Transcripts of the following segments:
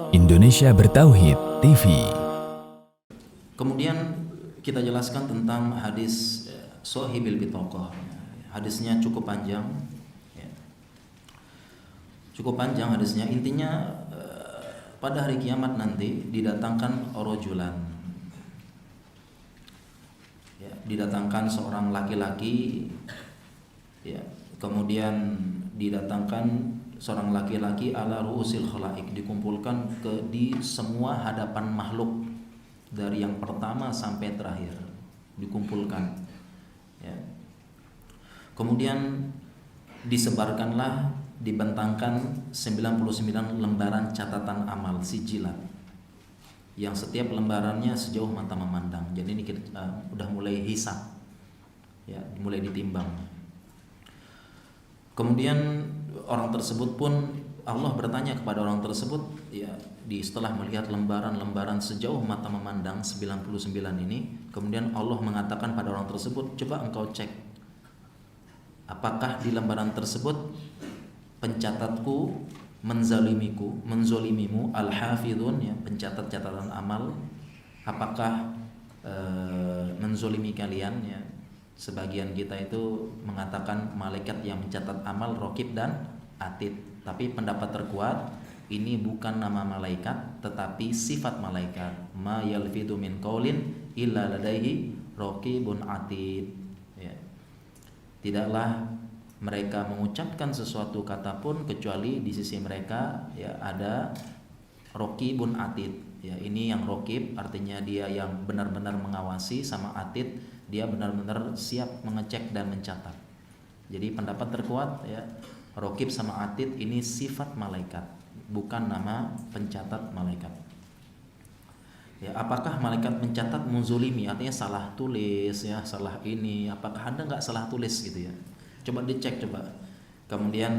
Indonesia Bertauhid TV. Kemudian kita jelaskan tentang hadis Sohibil Bitaqah. Hadisnya cukup panjang, ya. Cukup panjang hadisnya. Intinya pada hari kiamat nanti didatangkan orojulan, ya, didatangkan seorang laki-laki, ya. Kemudian didatangkan seorang laki-laki ala ru'usil khalaik, dikumpulkan di semua hadapan makhluk dari yang pertama sampai terakhir dikumpulkan, ya. Kemudian disebarkanlah, dibentangkan 99 lembaran catatan amal sijilat yang setiap lembarannya sejauh mata memandang. Jadi ini kita udah mulai hisab, ya, mulai ditimbang. Kemudian orang tersebut pun, Allah bertanya kepada orang tersebut, ya, setelah melihat lembaran-lembaran sejauh mata memandang 99 ini, kemudian Allah mengatakan pada orang tersebut, coba engkau cek apakah di lembaran tersebut pencatatku menzolimimu al-hafidhun, ya, pencatat catatan amal, apakah menzolimi kalian, ya. Sebagian kita itu mengatakan malaikat yang mencatat amal Raqib dan Atid, tapi pendapat terkuat ini bukan nama malaikat tetapi sifat malaikat. Ma yalfidu min qaulin illa ladaihi raqibun atid, ya. Tidaklah mereka mengucapkan sesuatu kata pun kecuali di sisi mereka, ya, ada raqibun atid, ya. Ini yang raqib artinya dia yang benar-benar mengawasi, sama atid dia benar-benar siap mengecek dan mencatat. Jadi pendapat terkuat, ya, raqib sama atid ini sifat malaikat, bukan nama pencatat malaikat. Ya, apakah malaikat mencatat muzulimi, artinya salah tulis, ya, salah ini, apakah ada nggak salah tulis gitu, ya? Coba dicek, coba. Kemudian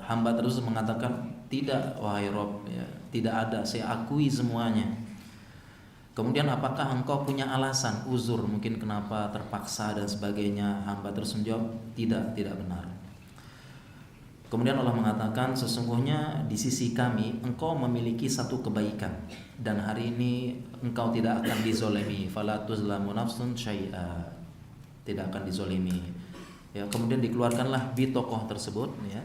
hamba terus mengatakan tidak, wahai Rob, ya, tidak ada, saya akui semuanya. Kemudian apakah engkau punya alasan, uzur, mungkin kenapa terpaksa dan sebagainya? Hamba terus menjawab, tidak benar. Kemudian Allah mengatakan, sesungguhnya di sisi kami engkau memiliki satu kebaikan dan hari ini engkau tidak akan dizolimi. Fala tuzlamu nafsun syai'a, tidak akan dizolimi, ya. Kemudian dikeluarkanlah bitokoh tersebut, ya.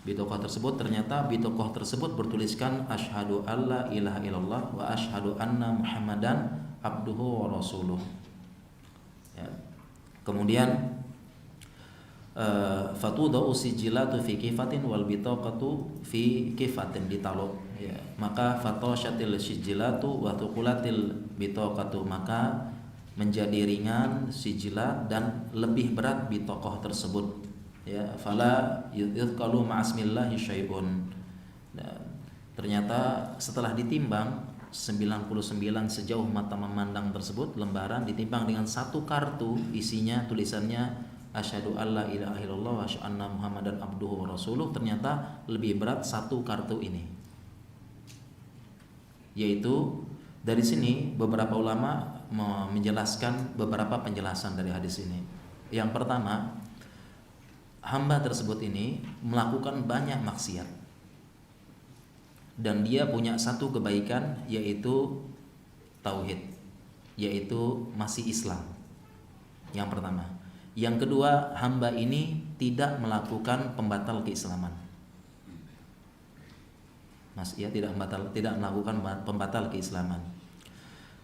Bitokoh tersebut, ternyata bitokoh tersebut bertuliskan asyhadu alla ilaha illallah wa asyhadu anna muhammadan abduhu wa rasuluh, ya. Kemudian fatudau sijilatu fi kifatin wal bitaqatu fi kifatin, ditaruh, ya. Maka fatoshatil sijilatu wa tuqulatil bitaqatu, maka menjadi ringan sijilat dan lebih berat bitokoh tersebut, ya. Fala yudhkalu ma'asmillahi syai'un. Ternyata setelah ditimbang 99 sejauh mata memandang tersebut, lembaran ditimbang dengan satu kartu, isinya tulisannya asyhadu alla ilaha illallah wa asyhadu anna muhammadan abduhu wa rasuluh, ternyata lebih berat satu kartu ini. Yaitu dari sini beberapa ulama menjelaskan beberapa penjelasan dari hadis ini. Yang pertama, hamba tersebut ini melakukan banyak maksiat dan dia punya satu kebaikan, yaitu tauhid, yaitu masih Islam. Yang pertama. Yang kedua, hamba ini tidak melakukan pembatal keislaman. Tidak melakukan pembatal keislaman.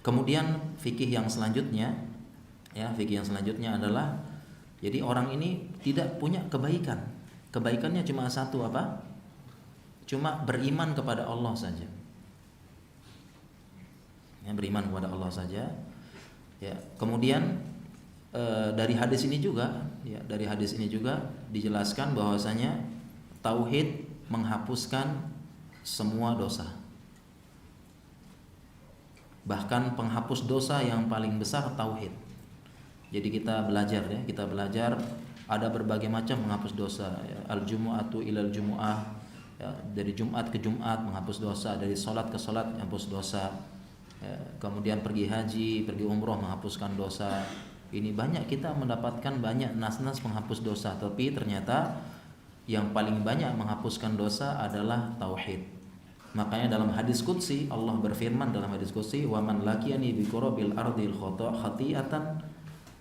Kemudian fikih yang selanjutnya, ya, fikih yang selanjutnya adalah, jadi orang ini tidak punya kebaikan. Kebaikannya cuma satu, apa? Cuma beriman kepada Allah saja. Ya, beriman kepada Allah saja. Ya, kemudian dari hadis ini juga, ya, dari hadis ini juga dijelaskan bahwasanya tauhid menghapuskan semua dosa. Bahkan penghapus dosa yang paling besar tauhid. Jadi kita belajar, ya, kita belajar ada berbagai macam menghapus dosa, ya. Al-jumu'atu ilal jumu'ah, ya, dari Jumat ke Jumat menghapus dosa, dari sholat ke sholat menghapus dosa, ya. Kemudian pergi haji, pergi umroh menghapuskan dosa. Ini banyak kita mendapatkan banyak nas-nas penghapus dosa, tapi ternyata yang paling banyak menghapuskan dosa adalah tauhid. Makanya dalam hadis qudsi Allah berfirman dalam hadis qudsi, "Wa man laqiyani bi qurabil ardil khati'atan",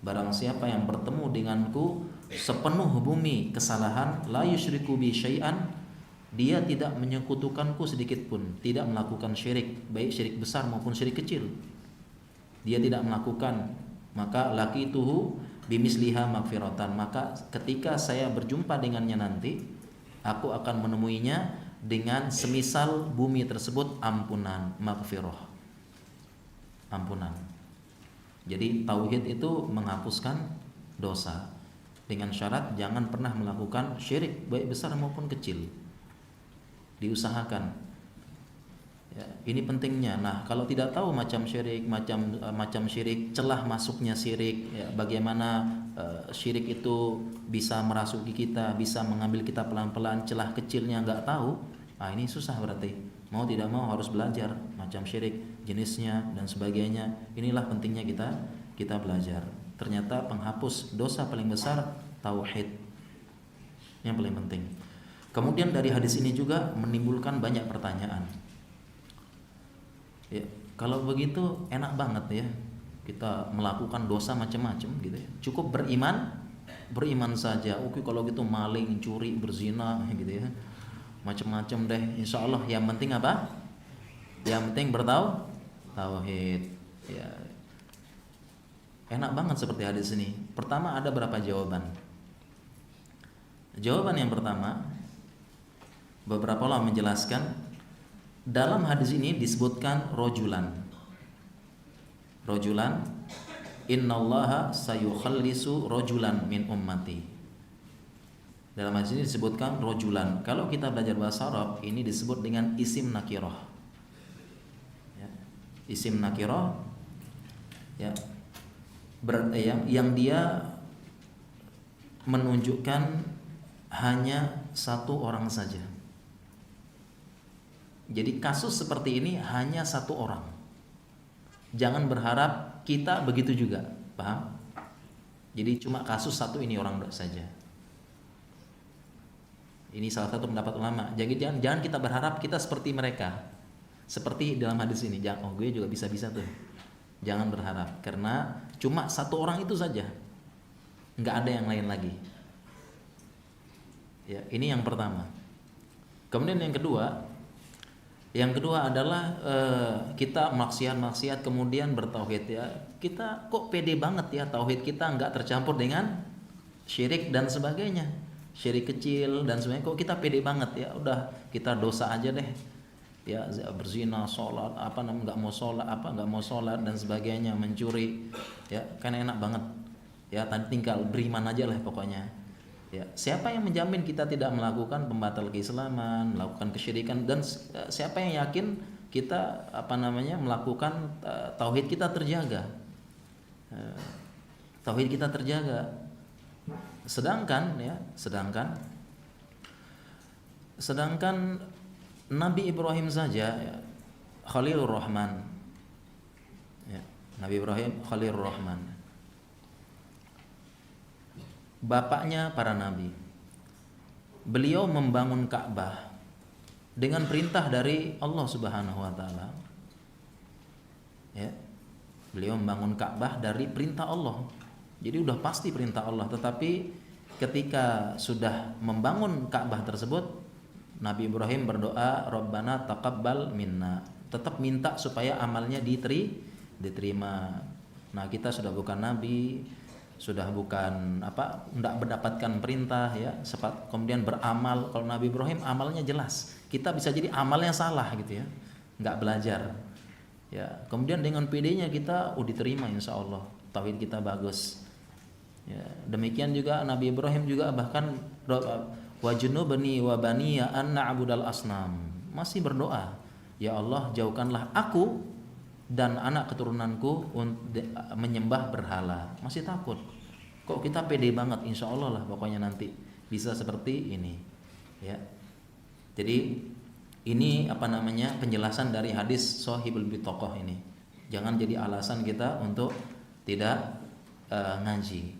barang siapa yang bertemu denganku sepenuh bumi kesalahan, la yusyriku bi syai'an, dia tidak menyekutukanku sedikit pun, tidak melakukan syirik, baik syirik besar maupun syirik kecil. Dia tidak melakukan, maka laqituhu bimisliha magfiratan, maka ketika saya berjumpa dengannya nanti, aku akan menemuinya dengan semisal bumi tersebut ampunan, magfirah, ampunan. Jadi tauhid itu menghapuskan dosa dengan syarat jangan pernah melakukan syirik baik besar maupun kecil. Diusahakan. Ya, ini pentingnya. Nah, kalau tidak tahu macam syirik, celah masuknya syirik, ya, bagaimana syirik itu bisa merasuki kita, bisa mengambil kita pelan-pelan, celah kecilnya nggak tahu, ini susah berarti. Mau tidak mau harus belajar macam syirik, jenisnya dan sebagainya. Inilah pentingnya kita belajar. Ternyata penghapus dosa paling besar tauhid yang paling penting. Kemudian dari hadis ini juga menimbulkan banyak pertanyaan. Ya, kalau begitu enak banget ya kita melakukan dosa macam-macam gitu ya. Cukup beriman saja. Oke, kalau gitu maling, curi, berzina gitu ya. Macam-macam deh. Insya Allah yang penting apa? Yang penting tauhid. Ya. Enak banget seperti hadis ini. Pertama ada berapa jawaban? Jawaban yang pertama, beberapa ulama menjelaskan dalam hadis ini disebutkan rojulan, innallaha sayukhallisu rojulan min ummati. Dalam hadis ini disebutkan rojulan. Kalau kita belajar bahasa Arab, ini disebut dengan isim nakirah. Ya, isim nakirah, ya, yang dia menunjukkan hanya satu orang saja. Jadi kasus seperti ini hanya satu orang. Jangan berharap kita begitu juga, paham? Jadi cuma kasus satu ini orang saja. Ini salah satu pendapat ulama. Jadi jangan kita berharap kita seperti mereka. Seperti dalam hadis ini, gue juga bisa-bisa tuh. Jangan berharap karena cuma satu orang itu saja. Nggak ada yang lain lagi. Ya, ini yang pertama. Kemudian yang kedua adalah kita maksiat kemudian bertauhid ya. Kita kok pede banget ya tauhid kita nggak tercampur dengan syirik dan sebagainya. Syirik kecil dan sebagainya kok kita pede banget ya. Udah kita dosa aja deh. Ya berzina, sholat, nggak mau sholat dan sebagainya, mencuri. Ya kan enak banget. Ya tadi tinggal beriman aja lah pokoknya. Ya, siapa yang menjamin kita tidak melakukan pembatal keislaman, melakukan kesyirikan, dan siapa yang yakin kita melakukan tauhid kita terjaga? Tauhid kita terjaga. Sedangkan Nabi Ibrahim saja ya, Khalilur Rahman. Ya, Nabi Ibrahim Khalilur Rahman. Bapaknya para nabi. Beliau membangun Ka'bah dengan perintah dari Allah Subhanahu wa taala. Ya. Beliau membangun Ka'bah dari perintah Allah. Jadi udah pasti perintah Allah, tetapi ketika sudah membangun Ka'bah tersebut, Nabi Ibrahim berdoa, Rabbana taqabbal minna. Tetap minta supaya amalnya diterima. Nah, kita sudah bukan nabi, sudah bukan tidak mendapatkan perintah ya, kemudian beramal. Kalau Nabi Ibrahim amalnya jelas, kita bisa jadi amalnya salah gitu ya, nggak belajar ya. Kemudian dengan PD-nya kita diterima insya Allah, tauhid kita bagus ya. Demikian juga Nabi Ibrahim juga bahkan wajnubni wa baniya an na'budal asnam, masih berdoa, ya Allah jauhkanlah aku dan anak keturunanku menyembah berhala. Masih takut. Kok kita pede banget, insya Allah lah pokoknya nanti bisa seperti ini ya. Jadi ini penjelasan dari hadis Shahihul Bitoqah ini. Jangan jadi alasan kita untuk tidak ngaji